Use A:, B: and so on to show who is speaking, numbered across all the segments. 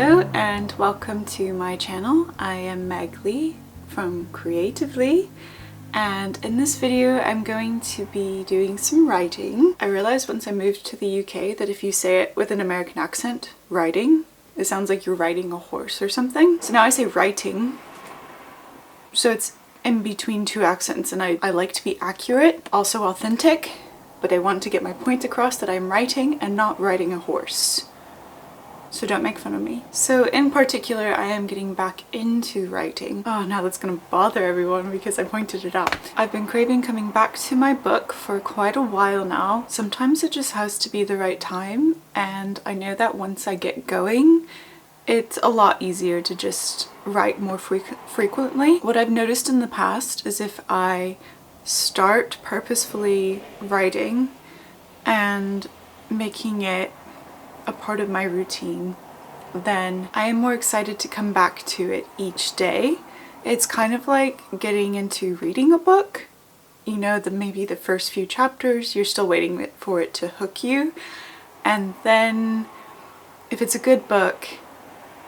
A: Hello and welcome to my channel. I am Meg Lee from Creatively, and in this video I'm going to be doing some writing. I realized once I moved to the UK that if you say it with an American accent, writing, it sounds like you're riding a horse or something. So now I say writing, so it's in between two accents, and I like to be accurate, also authentic, but I want to get my point across that I'm writing and not riding a horse. So don't make fun of me. So in particular, I am getting back into writing. Oh, now that's gonna bother everyone because I pointed it out. I've been craving coming back to my book for quite a while now. Sometimes it just has to be the right time, and I know that once I get going, it's a lot easier to just write more frequently. What I've noticed in the past is if I start purposefully writing and making it a part of my routine, then I am more excited to come back to it each day. It's kind of like getting into reading a book. You know, maybe the first few chapters, you're still waiting for it to hook you. And then if it's a good book,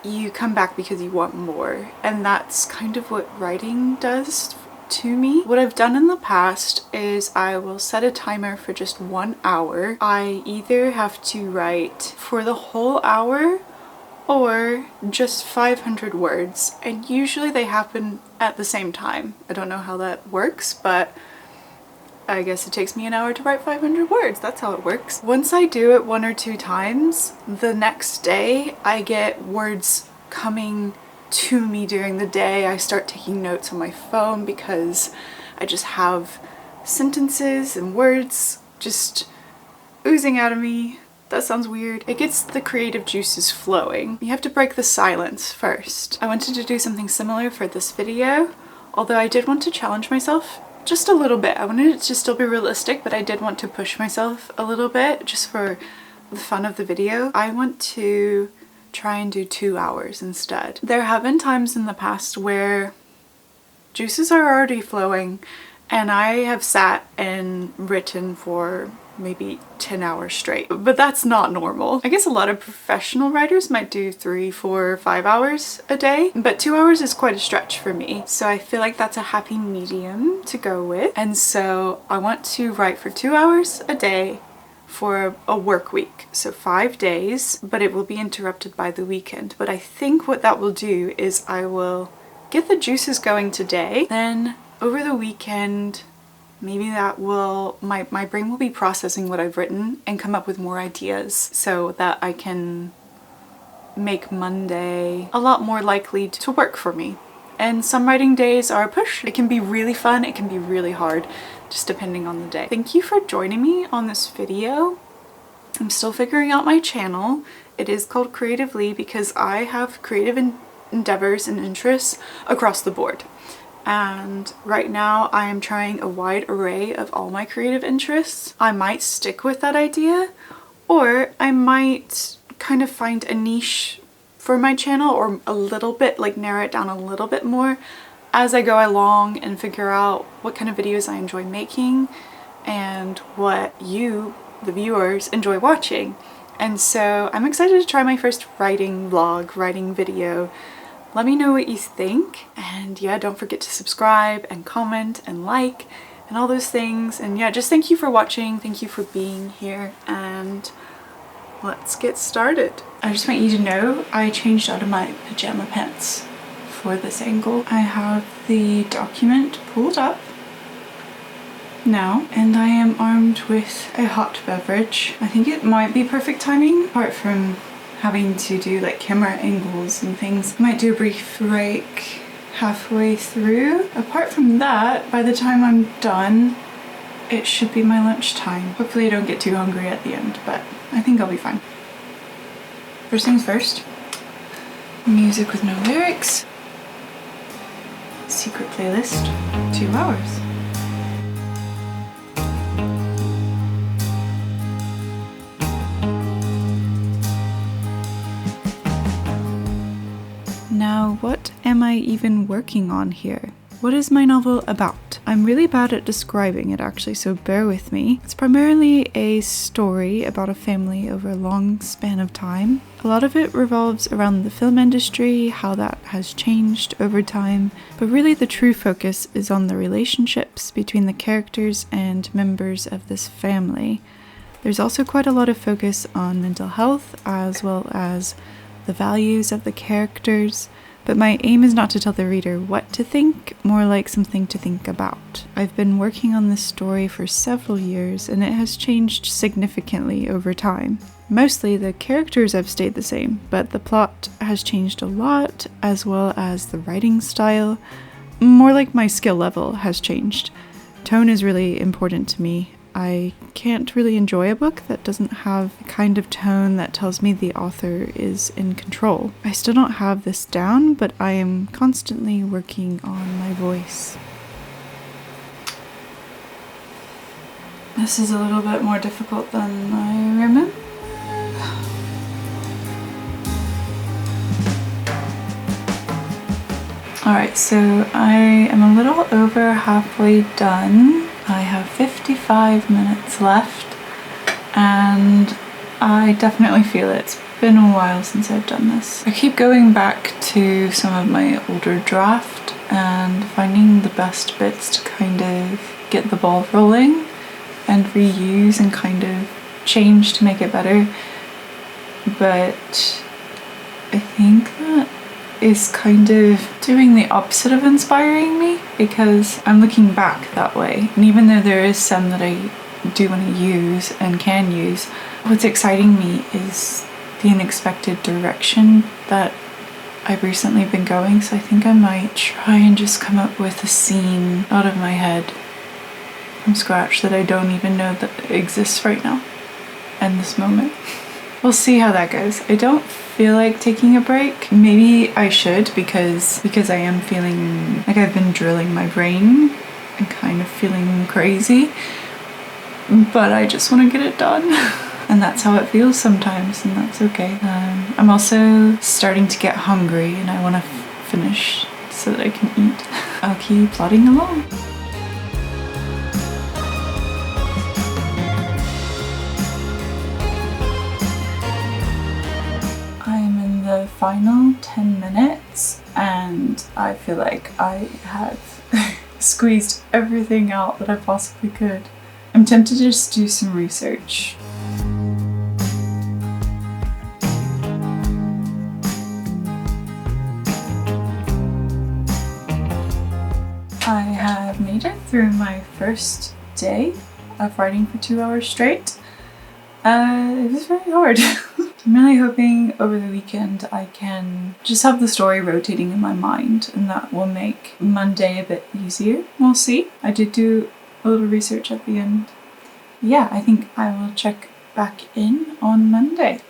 A: you come back because you want more. And that's kind of what writing does to me. What I've done in the past is I will set a timer for just 1 hour. I either have to write for the whole hour or just 500 words, and usually they happen at the same time. I don't know how that works, but I guess it takes me an hour to write 500 words. That's how it works. Once I do it 1 or 2 times, the next day I get words coming to me during the day. I start taking notes on my phone because I just have sentences and words just oozing out of me. That sounds weird. It gets the creative juices flowing. You have to break the silence first. I wanted to do something similar for this video, although I did want to challenge myself just a little bit. I wanted it to still be realistic, but I did want to push myself a little bit just for the fun of the video. I want to try and do 2 hours instead. There have been times in the past where juices are already flowing and I have sat and written for maybe 10 hours straight, but that's not normal. I guess a lot of professional writers might do 3, 4, 5 hours a day, but 2 hours is quite a stretch for me. So I feel like that's a happy medium to go with. And so I want to write for 2 hours a day for a work week, so 5 days, but it will be interrupted by the weekend. But I think what that will do is I will get the juices going today, then over the weekend maybe that will, my brain will be processing what I've written and come up with more ideas so that I can make Monday a lot more likely to work for me. And some writing days are a push. It can be really fun, it can be really hard, just depending on the day. Thank you for joining me on this video. I'm still figuring out my channel. It is called Creatively because I have creative endeavors and interests across the board. And right now I am trying a wide array of all my creative interests. I might stick with that idea, or I might kind of find a niche for my channel, or a little bit, like narrow it down a little bit more as I go along and figure out what kind of videos I enjoy making and what you, the viewers, enjoy watching. And so I'm excited to try my first writing vlog, writing video. Let me know what you think, and yeah, don't forget to subscribe and comment and like and all those things. And yeah, just thank you for watching, thank you for being here, and let's get started. I just want you to know I changed out of my pajama pants for this angle. I have the document pulled up now, and I am armed with a hot beverage. I think it might be perfect timing, apart from having to do like camera angles and things. I might do a brief break halfway through. Apart from that, by the time I'm done, it should be my lunchtime. Hopefully I don't get too hungry at the end, but I think I'll be fine. First things first, music with no lyrics. Secret playlist, 2 hours. Now, what am I even working on here? What is my novel about? I'm really bad at describing it actually, so bear with me. It's primarily a story about a family over a long span of time. A lot of it revolves around the film industry, how that has changed over time, but really the true focus is on the relationships between the characters and members of this family. There's also quite a lot of focus on mental health as well as the values of the characters. But my aim is not to tell the reader what to think, more like something to think about. I've been working on this story for several years and it has changed significantly over time. Mostly the characters have stayed the same, but the plot has changed a lot, as well as the writing style. More like my skill level has changed. Tone is really important to me. I can't really enjoy a book that doesn't have the kind of tone that tells me the author is in control. I still don't have this down, but I am constantly working on my voice. This is a little bit more difficult than I remember. Alright, so I am a little over halfway done. I have 55 minutes left and I definitely feel it. It's been a while since I've done this. I keep going back to some of my older draft and finding the best bits to kind of get the ball rolling and reuse and kind of change to make it better. But I think that is kind of doing the opposite of inspiring me, because I'm looking back that way. And even though there is some that I do want to use and can use, what's exciting me is the unexpected direction that I've recently been going. So I think I might try and just come up with a scene out of my head from scratch that I don't even know that exists right now in this moment. We'll see how that goes. I don't feel like taking a break. Maybe I should, because I am feeling like I've been drilling my brain and kind of feeling crazy, but I just want to get it done. And that's how it feels sometimes, and that's okay. I'm also starting to get hungry and I want to finish so that I can eat. I'll keep plodding along. The final 10 minutes and I feel like I have squeezed everything out that I possibly could. I'm tempted to just do some research. I have made it through my first day of writing for 2 hours straight. It was very hard. I'm really hoping over the weekend I can just have the story rotating in my mind, and that will make Monday a bit easier. We'll see. I did do a little research at the end. Yeah, I think I will check back in on Monday.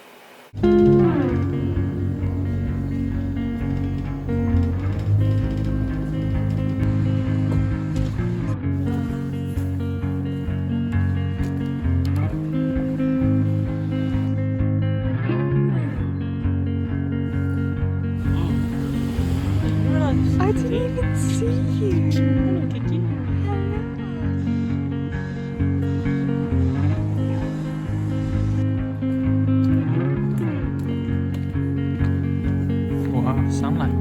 A: I didn't even see you. Hello, Kiki.
B: Wow, sunlight.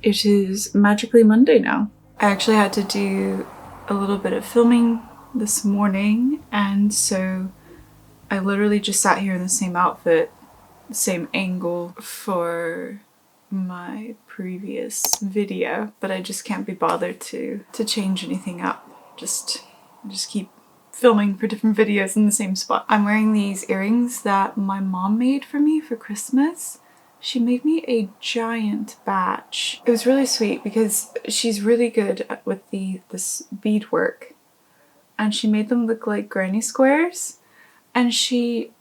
A: It is magically Monday now. I actually had to do a little bit of filming this morning, and so I literally just sat here in the same outfit, the same angle for my previous video, but I just can't be bothered to change anything up. Just keep filming for different videos in the same spot. I'm wearing these earrings that my mom made for me for Christmas. She made me a giant batch. It was really sweet because she's really good with this beadwork, and she made them look like granny squares, and she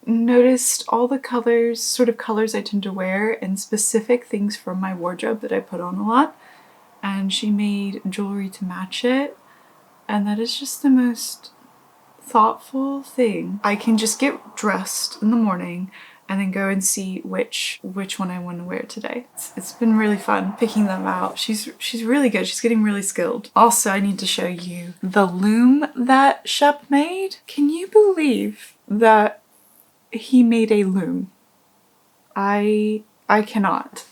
A: noticed all the colors, sort of colors I tend to wear, and specific things from my wardrobe that I put on a lot, and she made jewelry to match it, and that is just the most thoughtful thing. I can just get dressed in the morning and then go and see which one I want to wear today. It's been really fun picking them out. She's really good. She's getting really skilled. Also, I need to show you the loom that Shep made. Can you believe that he made a loom? I cannot.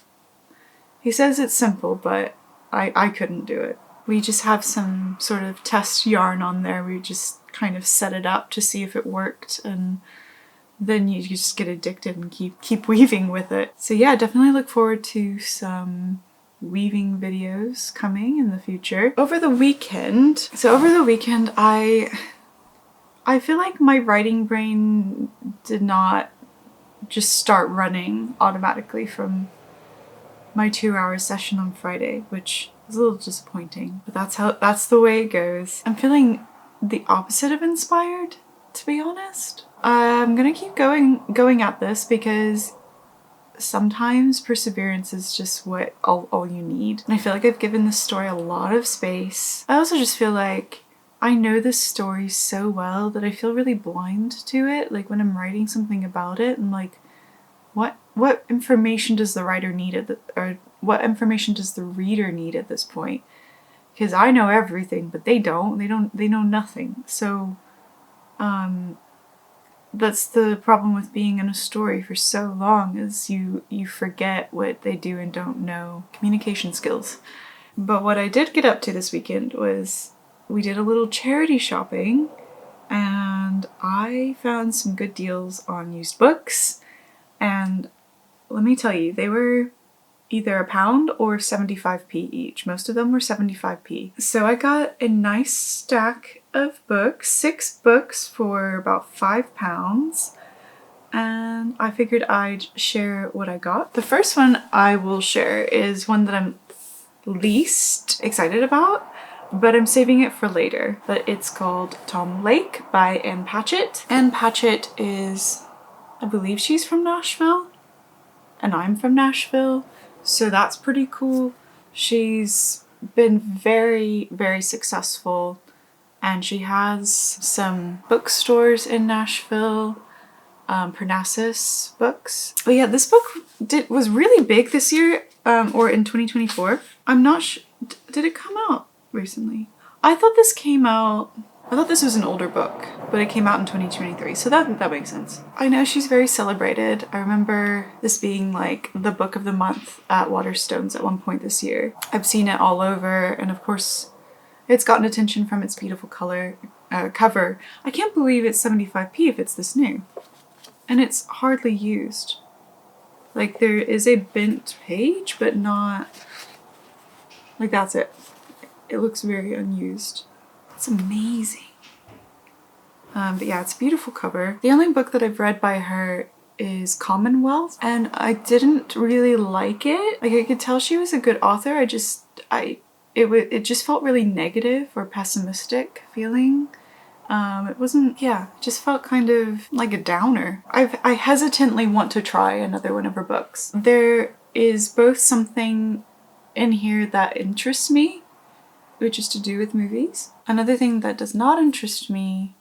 A: He says it's simple, but I couldn't do it. We just have some sort of test yarn on there. We just kind of set it up to see if it worked, and then you just get addicted and keep weaving with it. So yeah, definitely look forward to some weaving videos coming in the future. Over the weekend, I feel like my writing brain did not just start running automatically from my 2-hour session on Friday, which is a little disappointing, but that's the way it goes. I'm feeling the opposite of inspired, to be honest. I'm gonna keep going at this because sometimes perseverance is just what all you need. And I feel like I've given this story a lot of space. I also just feel like I know this story so well that I feel really blind to it. Like when I'm writing something about it, I'm like, what information does the writer need or what information does the reader need at this point? Because I know everything, but they don't. They know nothing. So, that's the problem with being in a story for so long, is you forget what they do and don't know. Communication skills. But what I did get up to this weekend was we did a little charity shopping, and I found some good deals on used books, and let me tell you, they were either £1 or 75p each. Most of them were 75p. So I got a nice stack of books, 6 books for about £5, and I figured I'd share what I got. The first one I will share is one that I'm least excited about, but I'm saving it for later. But it's called Tom Lake by Ann Patchett. Ann Patchett is, I believe she's from Nashville, and I'm from Nashville, so that's pretty cool. She's been very, very successful, and she has some bookstores in Nashville, Parnassus Books. But yeah, this book was really big this year, or in 2024. I'm not sure, did it come out recently? I thought this was an older book, but it came out in 2023, so that makes sense. I know she's very celebrated. I remember this being like the book of the month at Waterstones at one point this year. I've seen it all over, and of course it's gotten attention from its beautiful cover. I can't believe it's 75p if it's this new. And it's hardly used. Like, there is a bent page, but not... like, that's it. It looks very unused. It's amazing. But yeah, it's a beautiful cover. The only book that I've read by her is Commonwealth, and I didn't really like it. Like, I could tell she was a good author. It just felt really negative or pessimistic feeling. It wasn't, yeah, it just felt kind of like a downer. I hesitantly want to try another one of her books. There is both something in here that interests me, which is to do with movies. Another thing that does not interest me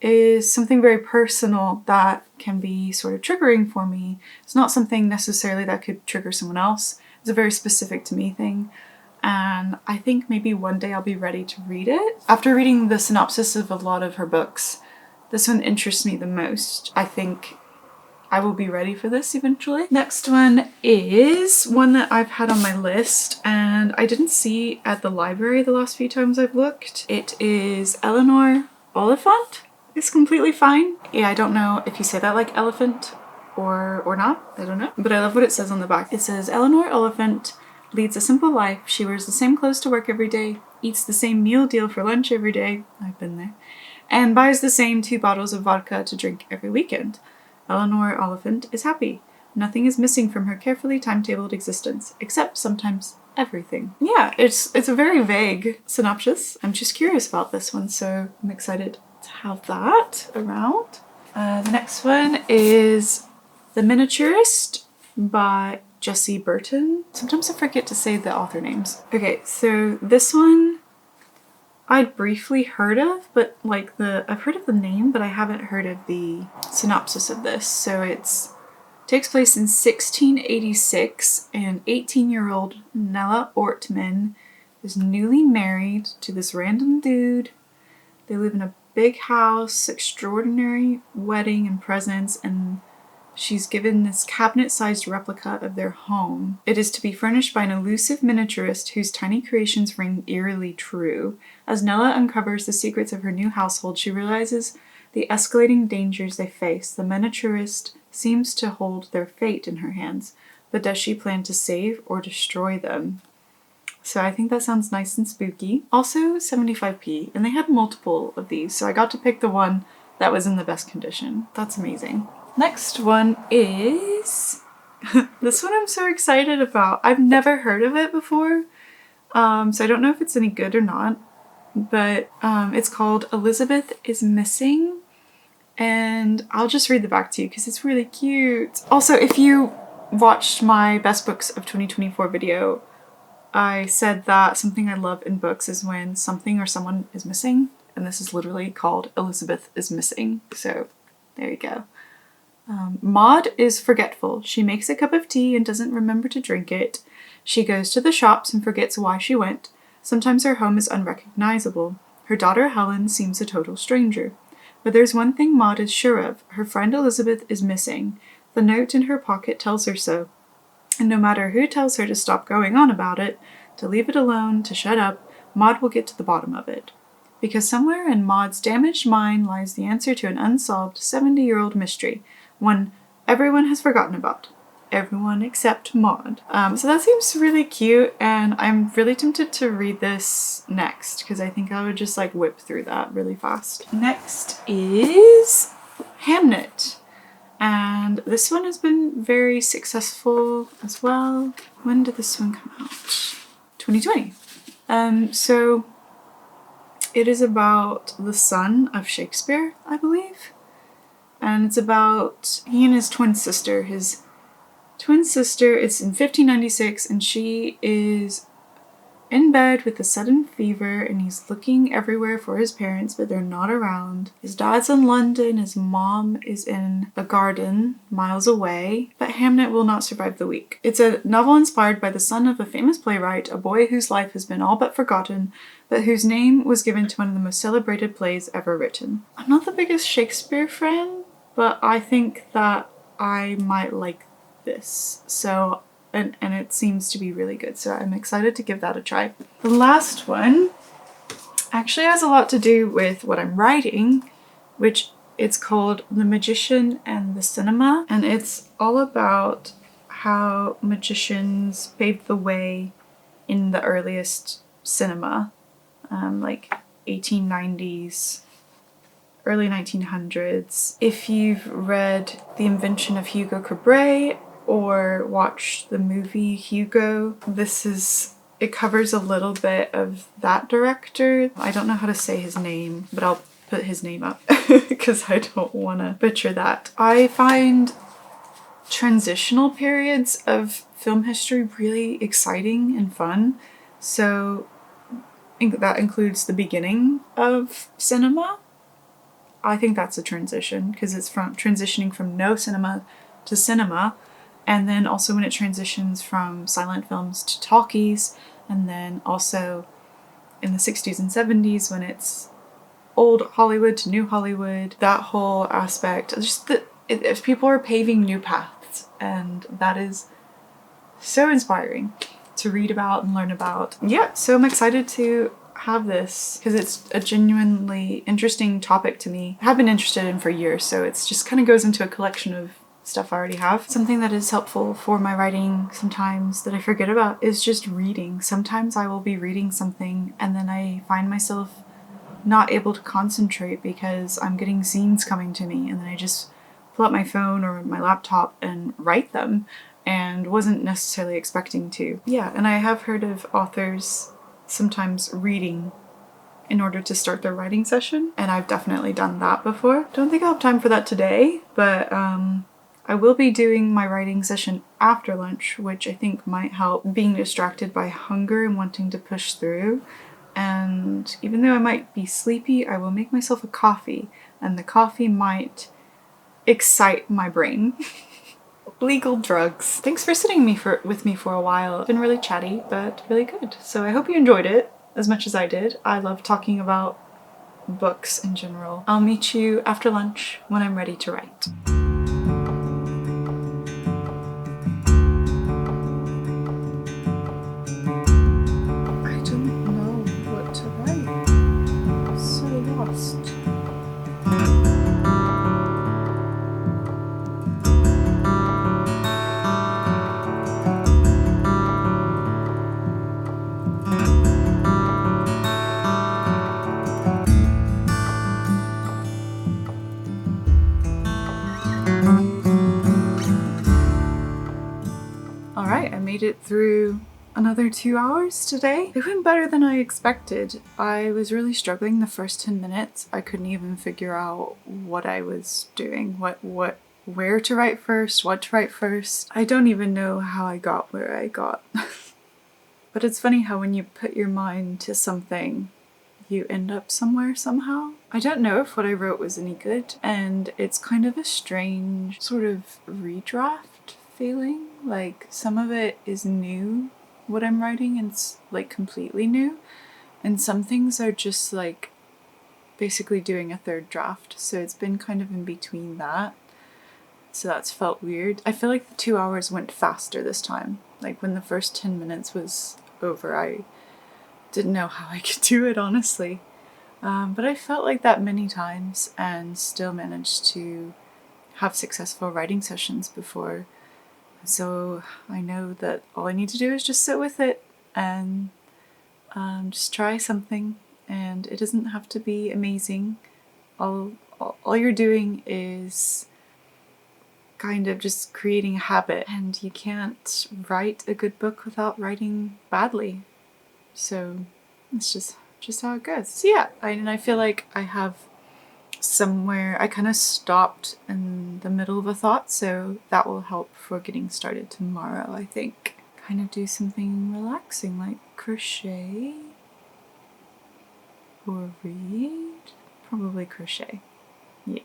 A: is something very personal that can be sort of triggering for me. It's not something necessarily that could trigger someone else. It's a very specific to me thing. And I think maybe one day I'll be ready to read it. After reading the synopsis of a lot of her books, this one interests me the most. I think I will be ready for this eventually. Next one is one that I've had on my list and I didn't see at the library the last few times I've looked. It is Eleanor Oliphant. It's completely fine. Yeah, I don't know if you say that like elephant or not. I don't know. But I love what it says on the back. It says, Eleanor Oliphant leads a simple life. She wears the same clothes to work every day, eats the same meal deal for lunch every day. I've been there. And buys the same 2 bottles of vodka to drink every weekend. Eleanor Oliphant is happy. Nothing is missing from her carefully timetabled existence, except sometimes everything. Yeah, it's a very vague synopsis. I'm just curious about this one, so I'm excited to have that around. The next one is The Miniaturist by Jessie Burton. Sometimes I forget to say the author names. Okay, so this one I'd briefly heard of, but like I've heard of the name, but I haven't heard of the synopsis of this. So takes place in 1686 and 18-year-old Nella Ortman is newly married to this random dude. They live in a big house, extraordinary wedding and presents, and she's given this cabinet-sized replica of their home. It is to be furnished by an elusive miniaturist whose tiny creations ring eerily true. As Nella uncovers the secrets of her new household, she realizes the escalating dangers they face. The miniaturist seems to hold their fate in her hands, but does she plan to save or destroy them? So I think that sounds nice and spooky. Also 75p, and they had multiple of these, so I got to pick the one that was in the best condition. That's amazing. Next one is this one I'm so excited about. I've never heard of it before, so I don't know if it's any good or not, but it's called Elizabeth is Missing, and I'll just read the back to you because it's really cute. Also, if you watched my best books of 2024 video, I said that something I love in books is when something or someone is missing, and this is literally called Elizabeth is Missing, so there you go. Maud is forgetful. She makes a cup of tea and doesn't remember to drink it. She goes to the shops and forgets why she went. Sometimes her home is unrecognizable. Her daughter Helen seems a total stranger. But there's one thing Maud is sure of. Her friend Elizabeth is missing. The note in her pocket tells her so. And no matter who tells her to stop going on about it, to leave it alone, to shut up, Maud will get to the bottom of it. Because somewhere in Maud's damaged mind lies the answer to an unsolved 70-year-old mystery, one everyone has forgotten about. Everyone except Maud. So that seems really cute, and I'm really tempted to read this next because I think I would just like whip through that really fast. Next is Hamnet, and this one has been very successful as well. When did this one come out? 2020. So it is about the son of Shakespeare, I believe. And it's about he and his twin sister. His twin sister is in 1596 and she is in bed with a sudden fever and he's looking everywhere for his parents, but they're not around. His dad's in London, his mom is in a garden miles away, but Hamnet will not survive the week. It's a novel inspired by the son of a famous playwright, a boy whose life has been all but forgotten, but whose name was given to one of the most celebrated plays ever written. I'm not the biggest Shakespeare fan, but I think that I might like this. So, and it seems to be really good, so I'm excited to give that a try. The last one actually has a lot to do with what I'm writing, which it's called The Magician and the Cinema, and it's all about how magicians paved the way in the earliest cinema, like 1890s, early 1900s. If you've read The Invention of Hugo Cabret or watched the movie Hugo, it covers a little bit of that director. I don't know how to say his name, but I'll put his name up because I don't want to butcher that. I find transitional periods of film history really exciting and fun. So that includes the beginning of cinema. I think that's a transition because it's from transitioning from no cinema to cinema, and then also when it transitions from silent films to talkies, and then also in the 60s and 70s when it's old Hollywood to new Hollywood. That whole aspect, just if people are paving new paths, and that is so inspiring to read about and learn about. Yeah, so I'm excited to have this because it's a genuinely interesting topic to me. I have been interested in for years, so it's just kind of goes into a collection of stuff I already have. Something that is helpful for my writing sometimes that I forget about is just reading. Sometimes I will be reading something and then I find myself not able to concentrate because I'm getting scenes coming to me, and then I just pull up my phone or my laptop and write them, and wasn't necessarily expecting to. Yeah, and I have heard of authors sometimes reading in order to start their writing session, and I've definitely done that before. Don't think I'll have time for that today, but I will be doing my writing session after lunch, which I think might help being distracted by hunger and wanting to push through. And even though I might be sleepy, I will make myself a coffee, and the coffee might excite my brain. Legal drugs. Thanks for sitting with me for a while. It's been really chatty, but really good. So I hope you enjoyed it as much as I did. I love talking about books in general. I'll meet you after lunch when I'm ready to write. I don't know what to write. I'm so lost. Alright, I made it through another 2 hours today. It went better than I expected. I was really struggling the first 10 minutes. I couldn't even figure out what I was doing, where to write first, what to write first. I don't even know how I got where I got. But it's funny how when you put your mind to something, you end up somewhere somehow. I don't know if what I wrote was any good, and it's kind of a strange sort of redraft feeling. Like, some of it is new, what I'm writing, and it's like completely new, and some things are just like basically doing a third draft, so it's been kind of in between that. So that's felt weird. I feel like the 2 hours went faster this time. Like, when the first 10 minutes was over, I didn't know how I could do it, honestly. But I felt like that many times and still managed to have successful writing sessions before. So I know that all I need to do is just sit with it and just try something, and it doesn't have to be amazing. All you're doing is kind of just creating a habit, and you can't write a good book without writing badly. So it's just how it goes. So yeah, I feel like I have somewhere, I kind of stopped in the middle of a thought, so that will help for getting started tomorrow, I think. Kind of do something relaxing like crochet or read. Probably crochet. Yeah.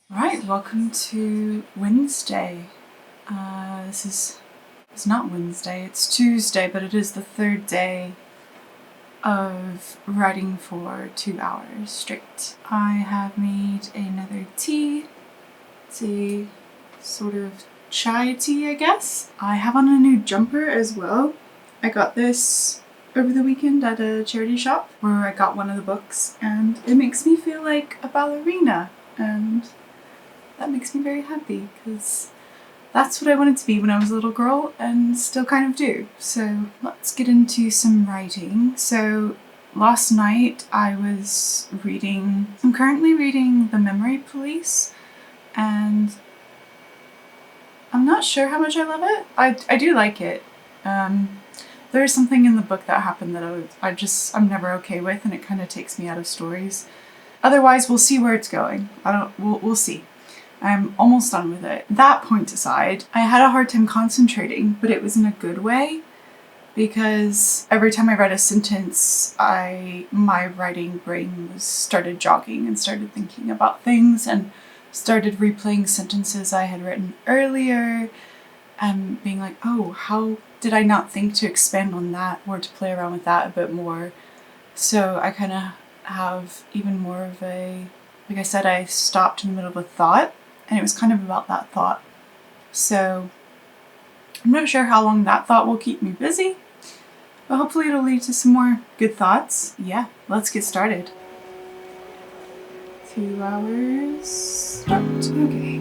A: Alright, welcome to Wednesday. It's not Wednesday, it's Tuesday, but it is the third day of writing for 2 hours straight. I have made another tea. It's a sort of chai tea, I guess. I have on a new jumper as well. I got this over the weekend at a charity shop where I got one of the books, and it makes me feel like a ballerina, and that makes me very happy because that's what I wanted to be when I was a little girl and still kind of do. So let's get into some writing. So last night I was reading, I'm currently reading The Memory Police, and I'm not sure how much I love it. I do like it. There's something in the book that happened that I'm never okay with, and it kind of takes me out of stories. Otherwise, we'll see where it's going. We'll see. I'm almost done with it. That point aside, I had a hard time concentrating, but it was in a good way, because every time I read a sentence, my writing brain started jogging and started thinking about things and started replaying sentences I had written earlier and being like, oh, how did I not think to expand on that or to play around with that a bit more? So I kind of have even more of a, like I said, I stopped in the middle of a thought, and it was kind of about that thought. So I'm not sure how long that thought will keep me busy, but hopefully it'll lead to some more good thoughts. Yeah, let's get started. 2 hours, start. Okay.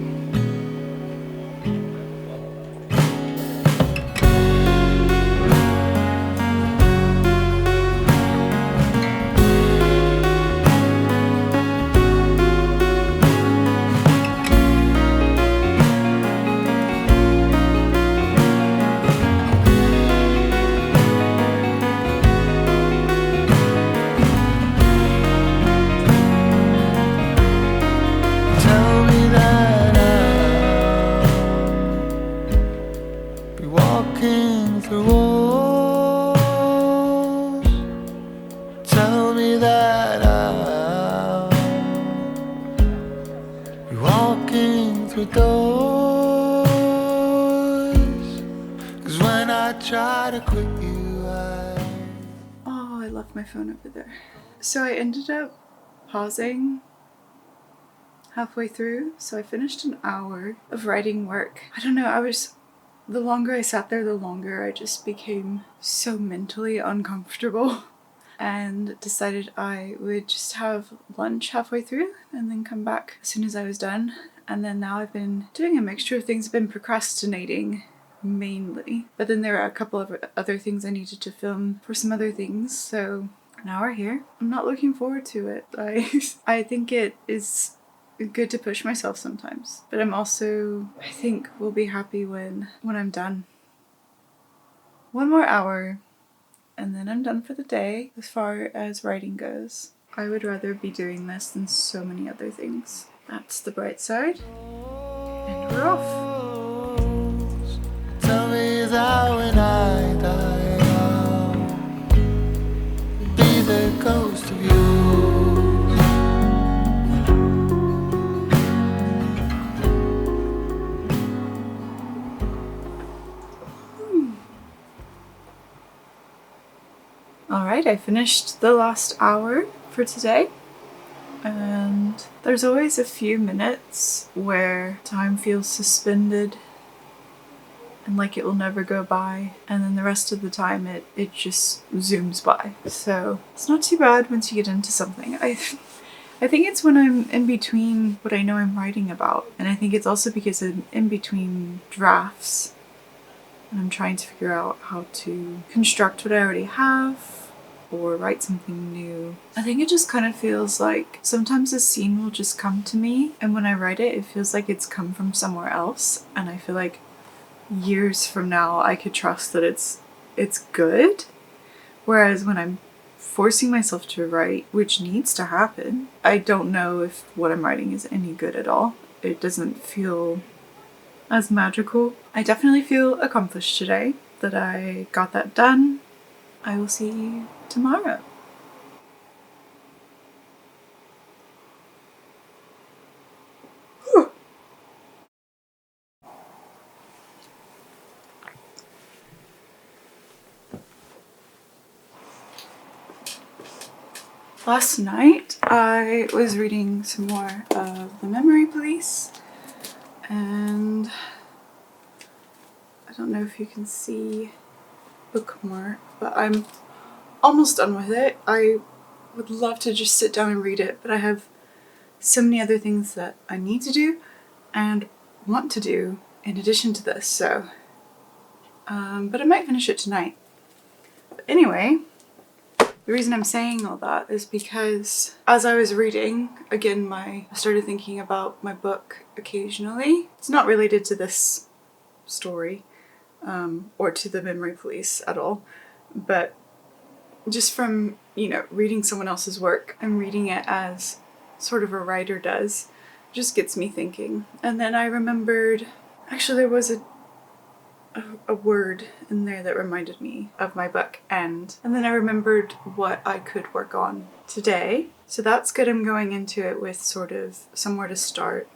A: Oh, I left my phone over there. So I ended up pausing halfway through, so I finished an hour of writing work. I don't know, the longer I sat there, the longer I just became so mentally uncomfortable and decided I would just have lunch halfway through and then come back as soon as I was done. And then now I've been doing a mixture of things. I've been procrastinating mainly, but then there are a couple of other things I needed to film for some other things, so now we're here. I'm not looking forward to it. I think it is good to push myself sometimes, but I think we'll be happy when I'm done. 1 more hour and then I'm done for the day as far as writing goes. I would rather be doing this than so many other things. That's the bright side, and we're off. Tell me that when I die, I'll be the ghost of you. Alright, I finished the last hour for today, and there's always a few minutes where time feels suspended and like it will never go by, and then the rest of the time it just zooms by. So it's not too bad once you get into something. I think it's when I'm in between what I know I'm writing about, and I think it's also because I'm in between drafts and I'm trying to figure out how to construct what I already have or write something new. I think it just kind of feels like sometimes a scene will just come to me, and when I write it, it feels like it's come from somewhere else, and I feel like years from now I could trust that it's good. Whereas when I'm forcing myself to write, which needs to happen, I don't know if what I'm writing is any good at all. It doesn't feel as magical. I definitely feel accomplished today that I got that done. I will see you tomorrow. Last night I was reading some more of The Memory Police, and I don't know if you can see bookmark, but I'm almost done with it. I would love to just sit down and read it, but I have so many other things that I need to do and want to do in addition to this, so but I might finish it tonight. But anyway, the reason I'm saying all that is because as I was reading, again, I started thinking about my book occasionally. It's not related to this story or to the memory police at all, but just from, you know, reading someone else's work and reading it as sort of a writer does, just gets me thinking. And then I remembered, actually there was a word in there that reminded me of my book, and then I remembered what I could work on today. So that's good. I'm going into it with sort of somewhere to start.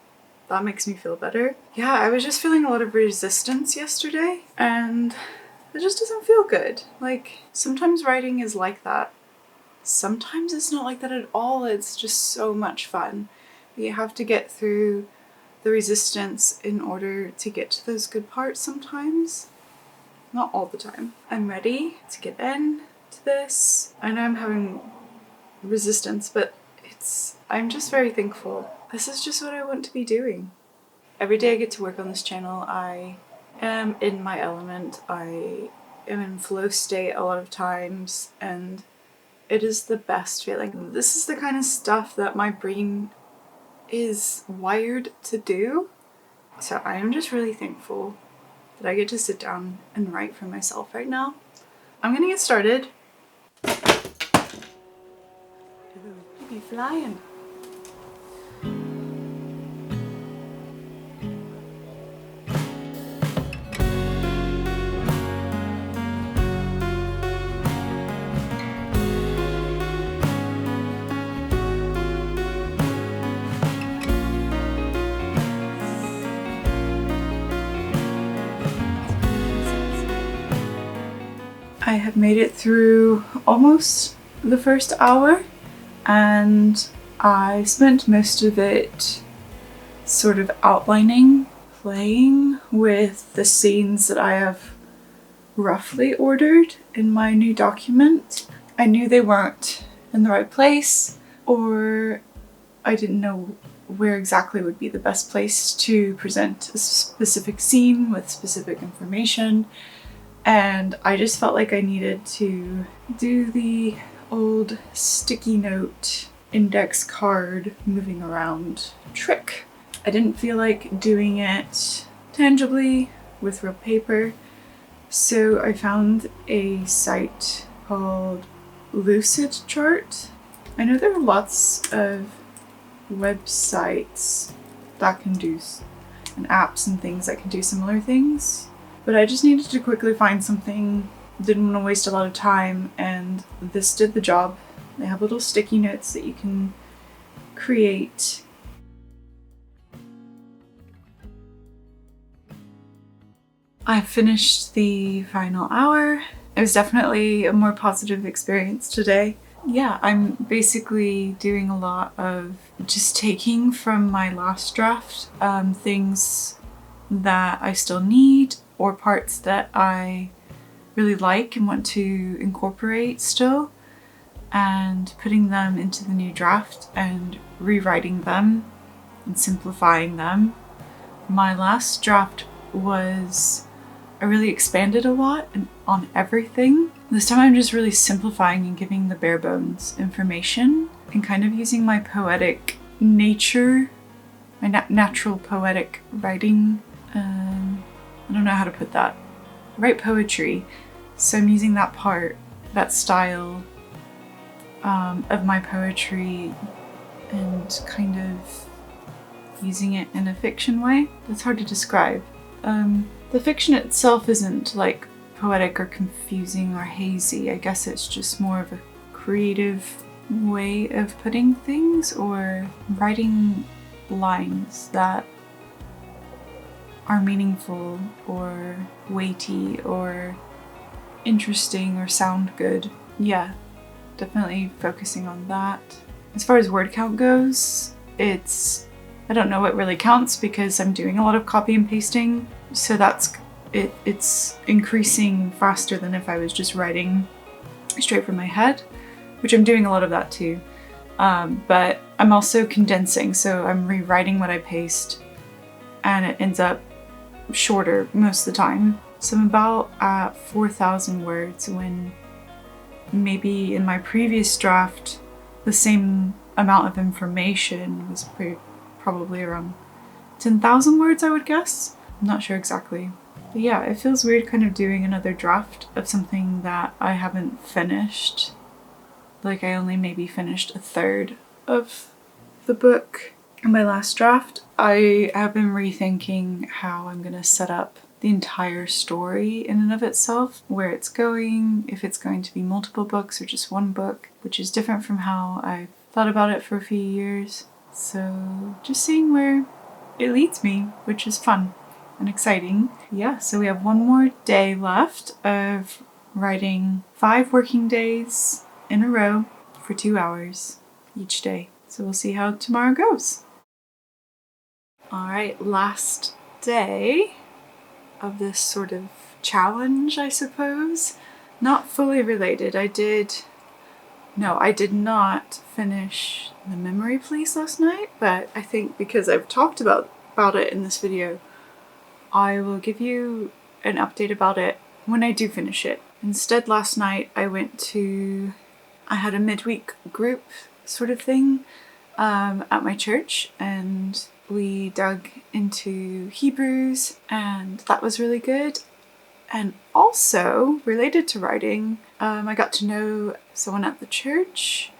A: That makes me feel better. Yeah, I was just feeling a lot of resistance yesterday, and it just doesn't feel good. Like, sometimes writing is like that. Sometimes it's not like that at all. It's just so much fun. But you have to get through the resistance in order to get to those good parts sometimes. Not all the time. I'm ready to get in to this. I know I'm having resistance, but I'm just very thankful. This is just what I want to be doing. Every day I get to work on this channel, I am in my element. I am in flow state a lot of times, and it is the best feeling. This is the kind of stuff that my brain is wired to do. So I am just really thankful that I get to sit down and write for myself right now. I'm gonna get started. Ooh, be flying. I have made it through almost the first hour, and I spent most of it sort of outlining, playing with the scenes that I have roughly ordered in my new document. I knew they weren't in the right place, or I didn't know where exactly would be the best place to present a specific scene with specific information. And I just felt like I needed to do the old sticky note index card moving around trick. I didn't feel like doing it tangibly with real paper, so I found a site called Lucid Chart. I know there are lots of websites that can do, and apps and things that can do similar things. But I just needed to quickly find something, didn't want to waste a lot of time, and this did the job. They have little sticky notes that you can create. I finished the final hour. It was definitely a more positive experience today. Yeah, I'm basically doing a lot of just taking from my last draft things that I still need, or parts that I really like and want to incorporate still, and putting them into the new draft and rewriting them and simplifying them. My last draft I really expanded a lot on everything. This time I'm just really simplifying and giving the bare bones information and kind of using my poetic nature, my natural poetic writing. I don't know how to put that. I write poetry, so I'm using that part, that style of my poetry, and kind of using it in a fiction way. That's hard to describe. The fiction itself isn't like poetic or confusing or hazy. I guess it's just more of a creative way of putting things, or writing lines that are meaningful or weighty or interesting or sound good. Yeah, definitely focusing on that. As far as word count goes, I don't know what really counts because I'm doing a lot of copy and pasting, so it's increasing faster than if I was just writing straight from my head, which I'm doing a lot of that too. But I'm also condensing, so I'm rewriting what I paste, and it ends up shorter most of the time. So I'm about at 4,000 words when maybe in my previous draft the same amount of information was probably around 10,000 words, I would guess. I'm not sure exactly. But yeah, it feels weird kind of doing another draft of something that I haven't finished. Like I only maybe finished a third of the book. In my last draft, I have been rethinking how I'm gonna set up the entire story in and of itself, where it's going, if it's going to be multiple books or just one book, which is different from how I thought about it for a few years. So just seeing where it leads me, which is fun and exciting. Yeah, so we have one more day left of writing 5 working days in a row for 2 hours each day. So we'll see how tomorrow goes. Alright, last day of this sort of challenge, I suppose. Not fully related. I did not finish The Memory Police last night, but I think because I've talked about it in this video, I will give you an update about it when I do finish it. Instead, last night I had a midweek group sort of thing at my church, and we dug into Hebrews, and that was really good. And also, related to writing, I got to know someone at the church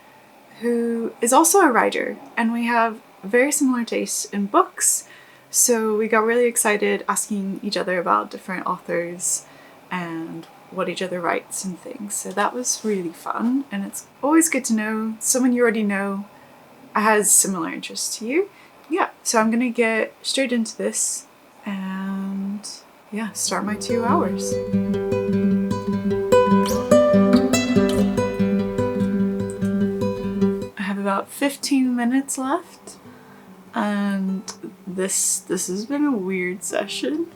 A: who is also a writer, and we have very similar tastes in books. So we got really excited asking each other about different authors and what each other writes and things. So that was really fun, and it's always good to know someone you already know has similar interests to you. Yeah, so I'm gonna get straight into this and yeah, start my 2 hours. I have about 15 minutes left, and this has been a weird session.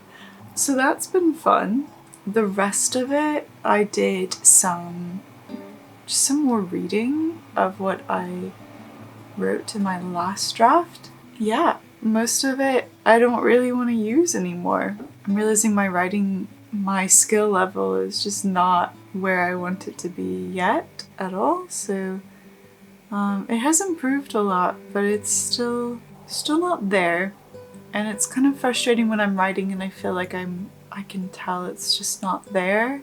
A: So that's been fun. The rest of it, I did just some more reading of what I wrote in my last draft. Yeah, most of it I don't really want to use anymore. I'm realizing my skill level is just not where I want it to be yet at all. So it has improved a lot, but it's still not there. And it's kind of frustrating when I'm writing and I feel like I can tell it's just not there.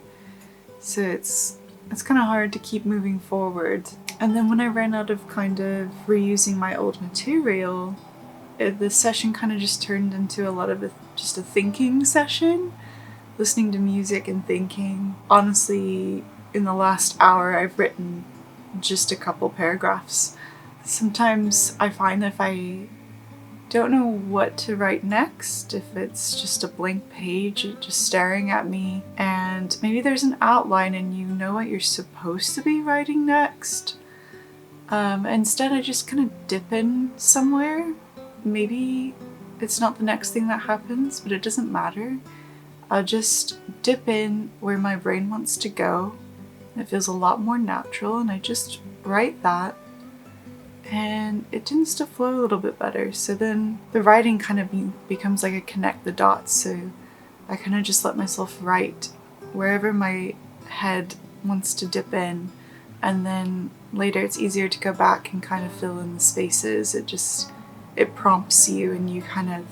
A: So it's kind of hard to keep moving forward. And then when I ran out of kind of reusing my old material, the session kind of just turned into a lot of just a thinking session, listening to music and thinking. Honestly, in the last hour, I've written just a couple paragraphs. Sometimes I find that if I don't know what to write next, if it's just a blank page just staring at me, and maybe there's an outline and you know what you're supposed to be writing next, instead I just kind of dip in somewhere. Maybe it's not the next thing that happens, but it doesn't matter. I'll just dip in where my brain wants to go. It feels a lot more natural, and I just write that, and it tends to flow a little bit better. So then the writing kind of becomes like a connect the dots. So I kind of just let myself write wherever my head wants to dip in, and then later it's easier to go back and kind of fill in the spaces. It prompts you and you kind of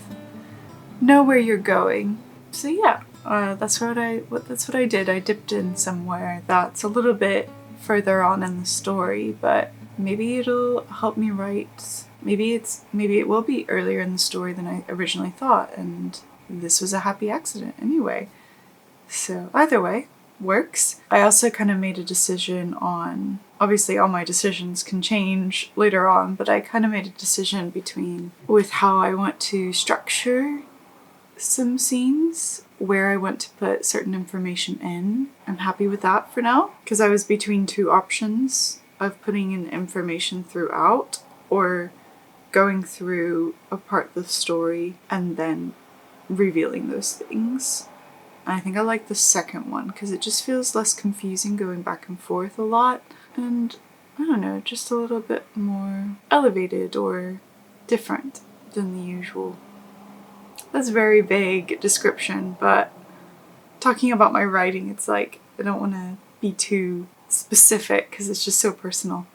A: know where you're going. So yeah, that's what I did. I dipped in somewhere that's a little bit further on in the story, but maybe it'll help me write. Maybe it will be earlier in the story than I originally thought, and this was a happy accident anyway. So either way, works. I also kind of made a decision on, obviously all my decisions can change later on, but I kind of made a decision with how I want to structure some scenes, where I want to put certain information in. I'm happy with that for now, because I was between 2 options of putting in information throughout or going through a part of the story and then revealing those things. And I think I like the second one because it just feels less confusing going back and forth a lot, and I don't know, just a little bit more elevated or different than the usual. That's a very vague description, but talking about my writing, it's like I don't want to be too specific because it's just so personal.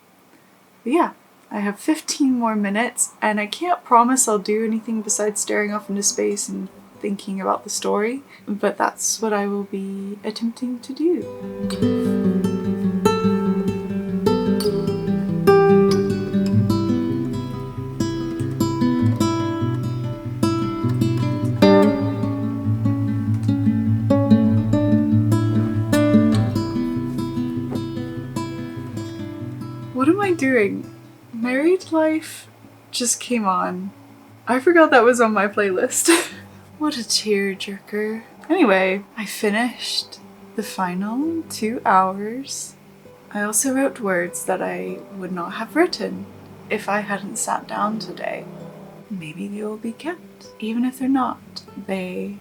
A: But yeah, I have 15 more minutes and I can't promise I'll do anything besides staring off into space and thinking about the story, but that's what I will be attempting to do. What am I doing? Married Life just came on. I forgot that was on my playlist. What a tearjerker. Anyway, I finished the final 2 hours. I also wrote words that I would not have written if I hadn't sat down today. Maybe they will be kept. Even if they're not, they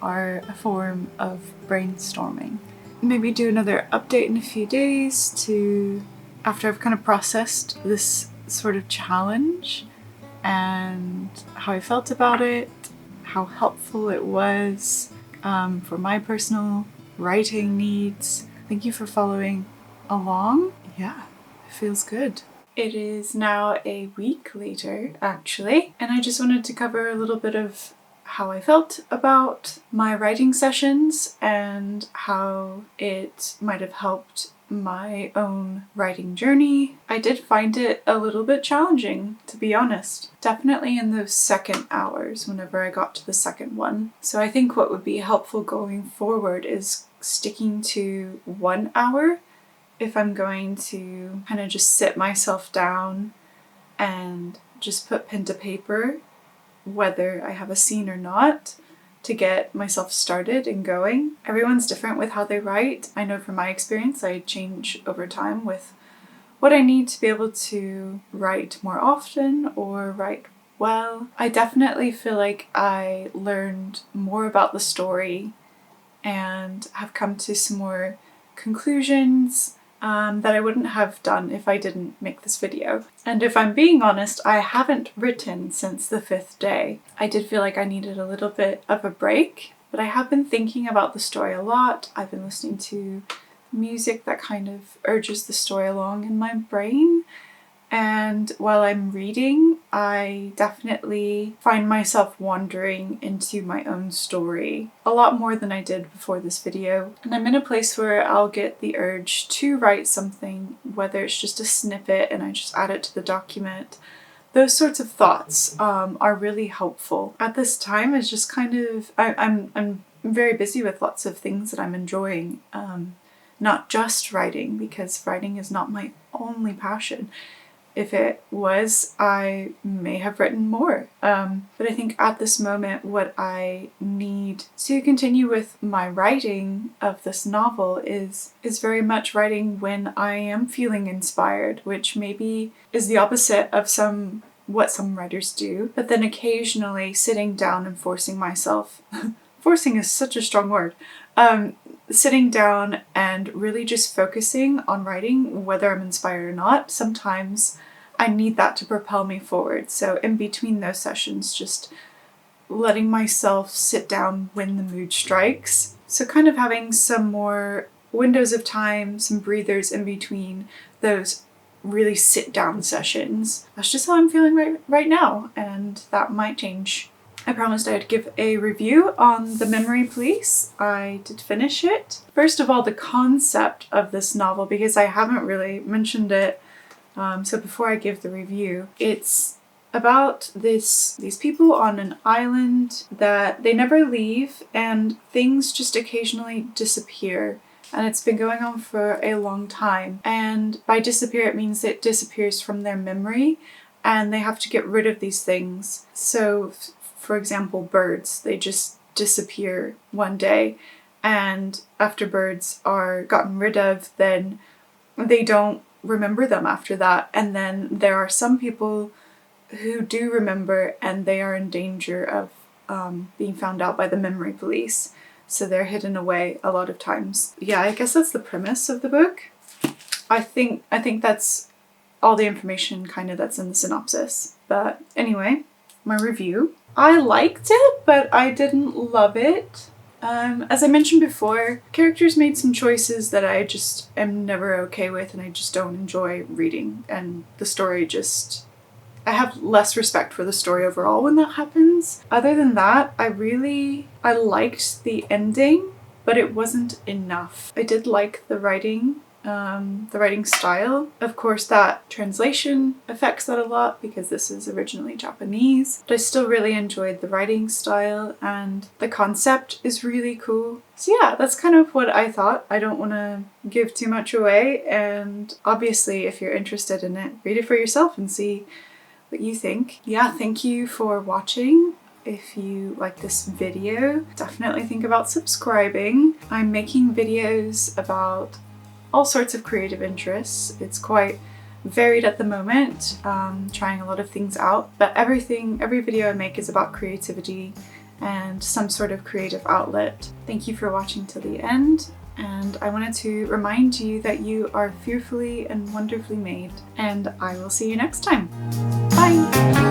A: are a form of brainstorming. Maybe do another update in a few days to, after I've kind of processed this sort of challenge and how I felt about it, how helpful it was for my personal writing needs. Thank you for following along. Yeah, it feels good. It is now a week later, actually, and I just wanted to cover a little bit of how I felt about my writing sessions and how it might have helped my own writing journey. I did find it a little bit challenging, to be honest. Definitely in those second hours, whenever I got to the second one. So I think what would be helpful going forward is sticking to 1 hour if I'm going to kind of just sit myself down and just put pen to paper, whether I have a scene or not, to get myself started and going. Everyone's different with how they write. I know from my experience I change over time with what I need to be able to write more often or write well. I definitely feel like I learned more about the story and have come to some more conclusions that I wouldn't have done if I didn't make this video. And if I'm being honest, I haven't written since the 5th day. I did feel like I needed a little bit of a break, but I have been thinking about the story a lot. I've been listening to music that kind of urges the story along in my brain. And while I'm reading, I definitely find myself wandering into my own story a lot more than I did before this video. And I'm in a place where I'll get the urge to write something, whether it's just a snippet and I just add it to the document. Those sorts of thoughts are really helpful. At this time, it's just kind of, I'm very busy with lots of things that I'm enjoying. Not just writing, because writing is not my only passion. If it was, I may have written more. But I think at this moment what I need to continue with my writing of this novel is very much writing when I am feeling inspired, which maybe is the opposite of what some writers do, but then occasionally sitting down and forcing myself, forcing is such a strong word, sitting down and really just focusing on writing whether I'm inspired or not. Sometimes I need that to propel me forward. So in between those sessions, just letting myself sit down when the mood strikes. So kind of having some more windows of time, some breathers in between those really sit down sessions. That's just how I'm feeling right now, and that might change. I promised I'd give a review on The Memory Police. I did finish it. First of all, the concept of this novel, because I haven't really mentioned it, so before I give the review, it's about these people on an island that they never leave and things just occasionally disappear. And it's been going on for a long time. And by disappear, it means it disappears from their memory and they have to get rid of these things. So for example, birds, they just disappear one day, and after birds are gotten rid of, then they don't remember them after that. And then there are some people who do remember and they are in danger of being found out by the memory police. So they're hidden away a lot of times. Yeah, I guess that's the premise of the book. I think that's all the information kind of that's in the synopsis. But anyway, my review. I liked it, but I didn't love it. As I mentioned before, characters made some choices that I just am never okay with and I just don't enjoy reading, and the story just... I have less respect for the story overall when that happens. Other than that, I liked the ending, but it wasn't enough. I did like the writing style. Of course, that translation affects that a lot because this is originally Japanese, but I still really enjoyed the writing style and the concept is really cool. So yeah, that's kind of what I thought. I don't want to give too much away, and obviously if you're interested in it, read it for yourself and see what you think. Yeah, thank you for watching. If you like this video, definitely think about subscribing. I'm making videos about all sorts of creative interests. It's quite varied at the moment, trying a lot of things out, but every video I make is about creativity and some sort of creative outlet. Thank you for watching till the end, and I wanted to remind you that you are fearfully and wonderfully made, and I will see you next time. Bye!